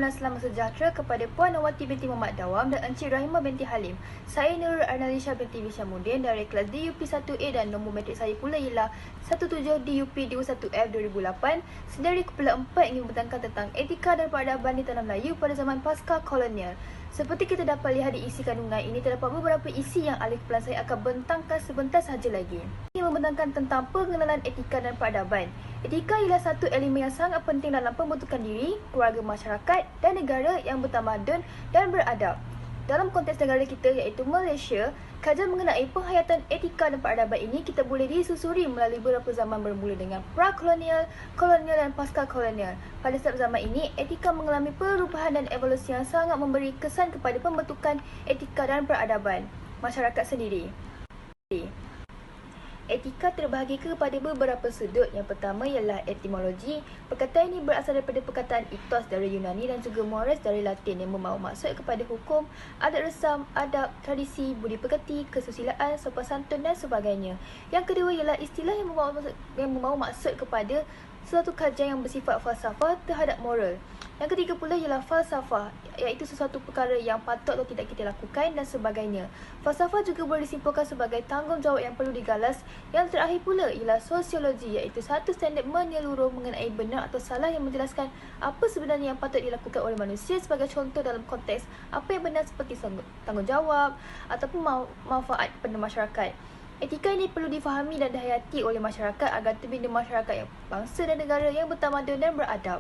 dan selamat sejahtera kepada Puan Nawati binti Muhammad Dawam dan Encik Rahimah binti Halim. Saya Nurul Arnalisha binti Bishamuddin dari kelas DUP 1A dan nombor matrik saya pula ialah 17DUP21F 2008. Sedari Kepala 4 ingin membentangkan tentang etika dan peradaban di tanah Melayu pada zaman pasca kolonial. Seperti kita dapat lihat di isi kandungan ini, terdapat beberapa isi yang ahli kepala saya akan bentangkan sebentar sahaja lagi. Ini membentangkan tentang pengenalan etika dan peradaban. Etika ialah satu elemen yang sangat penting dalam pembentukan diri, keluarga, masyarakat dan negara yang bertamadun dan beradab. Dalam konteks negara kita iaitu Malaysia, kajian mengenai penghayatan etika dan peradaban ini kita boleh disusuri melalui beberapa zaman bermula dengan pra-kolonial, kolonial dan pasca-kolonial. Pada setiap zaman ini, etika mengalami perubahan dan evolusi yang sangat memberi kesan kepada pembentukan etika dan peradaban masyarakat sendiri. Etika terbahagi kepada beberapa sudut. Yang pertama ialah etimologi. Perkataan ini berasal daripada perkataan ethos dari Yunani dan juga mores dari Latin yang membawa maksud kepada hukum, adat resam, adab, tradisi, budi pekerti, kesusilaan, sopan santun dan sebagainya. Yang kedua ialah istilah yang membawa maksud kepada suatu kajian yang bersifat falsafah terhadap moral. Yang ketiga pula ialah falsafah, iaitu sesuatu perkara yang patut atau tidak kita lakukan dan sebagainya. Falsafah juga boleh disimpulkan sebagai tanggungjawab yang perlu digalas. Yang terakhir pula ialah sosiologi, iaitu satu standard menyeluruh mengenai benar atau salah yang menjelaskan apa sebenarnya yang patut dilakukan oleh manusia, sebagai contoh dalam konteks apa yang benar seperti tanggungjawab ataupun manfaat kepada masyarakat. Etika ini perlu difahami dan dihayati oleh masyarakat agar terbina masyarakat yang bangsa dan negara yang bertamadun dan beradab.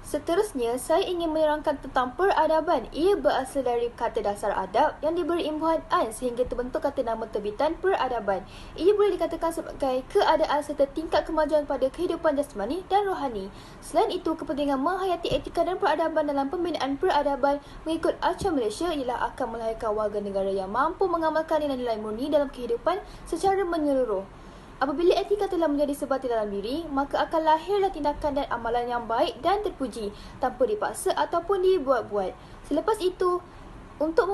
Seterusnya, saya ingin menerangkan tentang peradaban. Ia berasal dari kata dasar adab yang diberi imbuhan an sehingga terbentuk kata nama terbitan peradaban. Ia boleh dikatakan sebagai keadaan serta tingkat kemajuan pada kehidupan jasmani dan rohani. Selain itu, kepentingan menghayati etika dan peradaban dalam pembinaan peradaban mengikut Acah Malaysia ialah akan melahirkan warga negara yang mampu mengamalkan nilai-nilai murni dalam kehidupan secara menyeluruh. Apabila etika telah menjadi sebati dalam diri, maka akan lahirlah tindakan dan amalan yang baik dan terpuji tanpa dipaksa ataupun dibuat-buat. Selepas itu, untuk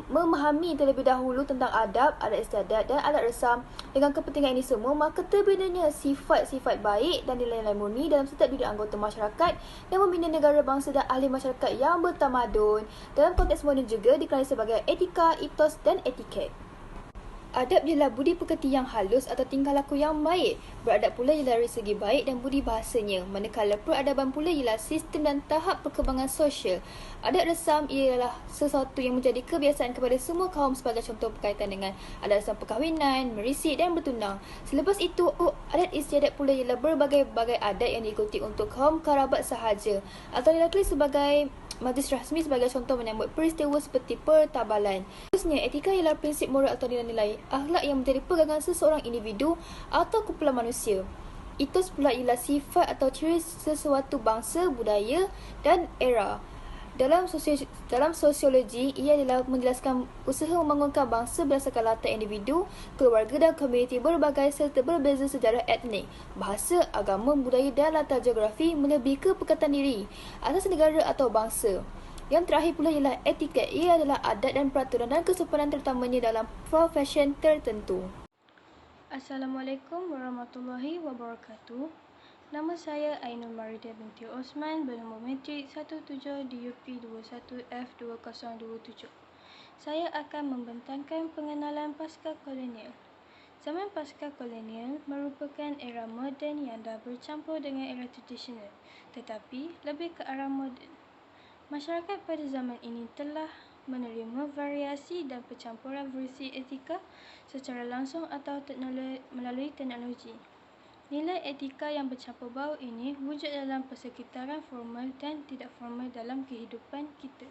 memahami terlebih dahulu tentang adab, adat istiadat dan adat resam dengan kepentingan ini semua, maka terbinanya sifat-sifat baik dan nilai-nilai murni dalam setiap diri anggota masyarakat yang membina negara, bangsa dan ahli masyarakat yang bertamadun. Dalam konteks moden juga dikenali sebagai etika, etos dan etiket. Adab ialah budi pekerti yang halus atau tingkah laku yang baik. Beradab pula ialah dari segi baik dan budi bahasanya. Manakala peradaban pula ialah sistem dan tahap perkembangan sosial. Adat resam ialah sesuatu yang menjadi kebiasaan kepada semua kaum, sebagai contoh berkaitan dengan adat resam perkahwinan, merisik dan bertunang. Selepas itu, adat istiadat pula ialah berbagai-bagai adat yang diikuti untuk kaum kerabat sahaja atau dilakukan sebagai majlis rasmi, sebagai contoh menyambut peristiwa seperti pertabalan. Seterusnya, etika ialah prinsip moral atau nilai-nilai akhlak yang menjadi pegangan seseorang individu atau kumpulan manusia. Etos pula ialah sifat atau ciri sesuatu bangsa, budaya dan era. Dalam sosiologi, ia adalah menjelaskan usaha membangunkan bangsa berdasarkan latar individu, keluarga dan komuniti berbagai serta berbeza sejarah etnik, bahasa, agama, budaya dan latar geografi, melebihi kepekatan diri atas negara atau bangsa. Yang terakhir pula ialah etiket. Ia adalah adat dan peraturan dan kesopanan terutamanya dalam profesi tertentu. Assalamualaikum warahmatullahi wabarakatuh. Nama saya Ainul Maridia binti Osman bernombor matrik 17DUP21F2027. Saya akan membentangkan pengenalan pasca kolonial. Zaman pasca kolonial merupakan era moden yang dah bercampur dengan era tradisional, tetapi lebih ke arah moden. Masyarakat pada zaman ini telah menerima variasi dan percampuran versi etika secara langsung atau melalui teknologi. Nilai etika yang bercampur baur ini wujud dalam persekitaran formal dan tidak formal dalam kehidupan kita.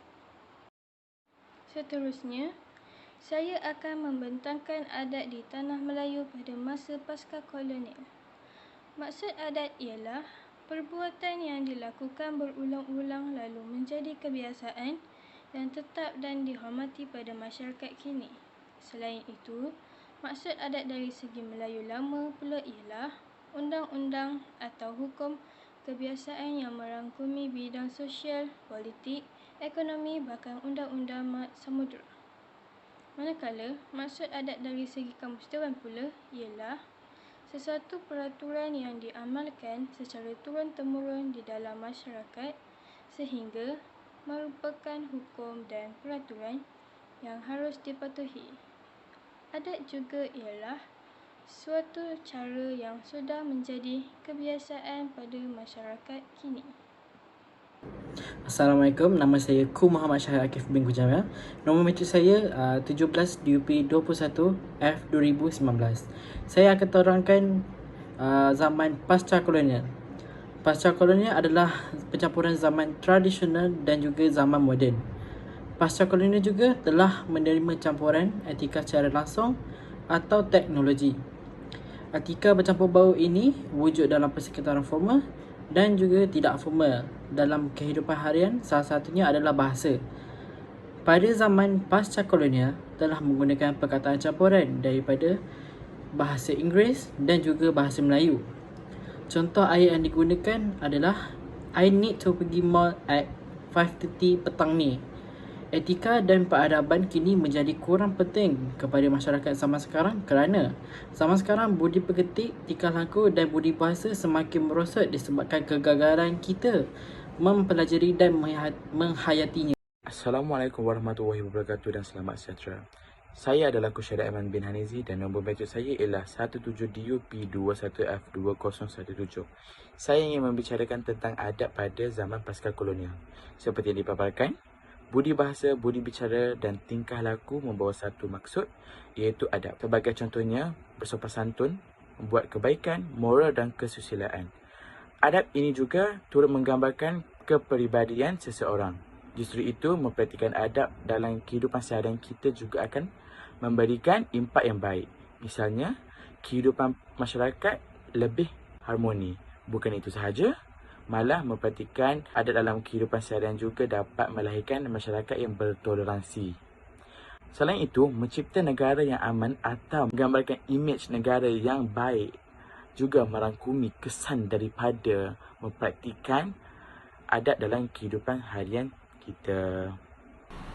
Seterusnya, saya akan membentangkan adat di tanah Melayu pada masa pasca kolonial. Maksud adat ialah perbuatan yang dilakukan berulang-ulang lalu menjadi kebiasaan dan tetap dan dihormati pada masyarakat kini. Selain itu, maksud adat dari segi Melayu lama pula ialah undang-undang atau hukum kebiasaan yang merangkumi bidang sosial, politik, ekonomi bahkan undang-undang samudera. Manakala maksud adat dari segi kamus dewan pula ialah sesuatu peraturan yang diamalkan secara turun-temurun di dalam masyarakat sehingga merupakan hukum dan peraturan yang harus dipatuhi. Adat juga ialah suatu cara yang sudah menjadi kebiasaan pada masyarakat kini. Assalamualaikum, nama saya Ku Muhammad Syahir Akif bin Kujamia. Nombor matrik saya 17 DUP 21 F 2019. Saya akan terangkan zaman pasca kolonial. Pasca kolonial adalah pencampuran zaman tradisional dan juga zaman moden. Pasca kolonial juga telah menerima campuran etika secara langsung atau teknologi. Etika bercampur baur ini wujud dalam persekitaran formal dan juga tidak formal dalam kehidupan harian. Salah satunya adalah bahasa. Pada zaman pasca kolonial telah menggunakan perkataan campuran daripada bahasa Inggeris dan juga bahasa Melayu. Contoh ayat yang digunakan adalah I need to pergi mall at 5:30 petang ni. Etika dan peradaban kini menjadi kurang penting kepada masyarakat zaman sekarang kerana zaman sekarang budi peketik, tingkah laku dan budi bahasa semakin merosot disebabkan kegagalan kita mempelajari dan menghayatinya. Assalamualaikum warahmatullahi wabarakatuh dan selamat sejahtera. Saya adalah Kusyada Aiman bin Hanizi dan nombor matrik saya ialah 17DUP21F2017. Saya ingin membicarakan tentang adab pada zaman pasca kolonial. Seperti yang dipaparkan, budi bahasa, budi bicara dan tingkah laku membawa satu maksud, iaitu adab. Sebagai contohnya, bersopan santun, membuat kebaikan, moral dan kesusilaan. Adab ini juga turut menggambarkan kepribadian seseorang. Justru itu, mempraktikkan adab dalam kehidupan seharian kita juga akan memberikan impak yang baik. Misalnya, kehidupan masyarakat lebih harmoni. Bukan itu sahaja, malah mempraktikkan adat dalam kehidupan seharian juga dapat melahirkan masyarakat yang bertoleransi. Selain itu, mencipta negara yang aman atau menggambarkan imej negara yang baik juga merangkumi kesan daripada mempraktikkan adat dalam kehidupan harian kita.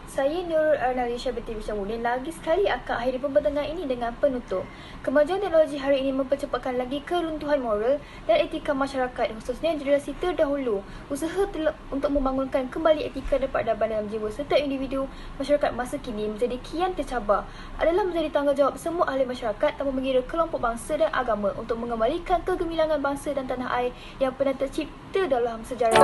Saya Nurul Arnalisha binti Bishamuddin lagi sekali akan akhiri pembentangan ini dengan penutup. Kemajuan teknologi hari ini mempercepatkan lagi keruntuhan moral dan etika masyarakat, khususnya generasi terdahulu. Usaha untuk membangunkan kembali etika dan peradaban dalam jiwa setiap individu masyarakat masa kini menjadi kian tercabar adalah menjadi tanggungjawab semua ahli masyarakat tanpa mengira kelompok bangsa dan agama untuk mengembalikan kegemilangan bangsa dan tanah air yang pernah tercipta dalam sejarah.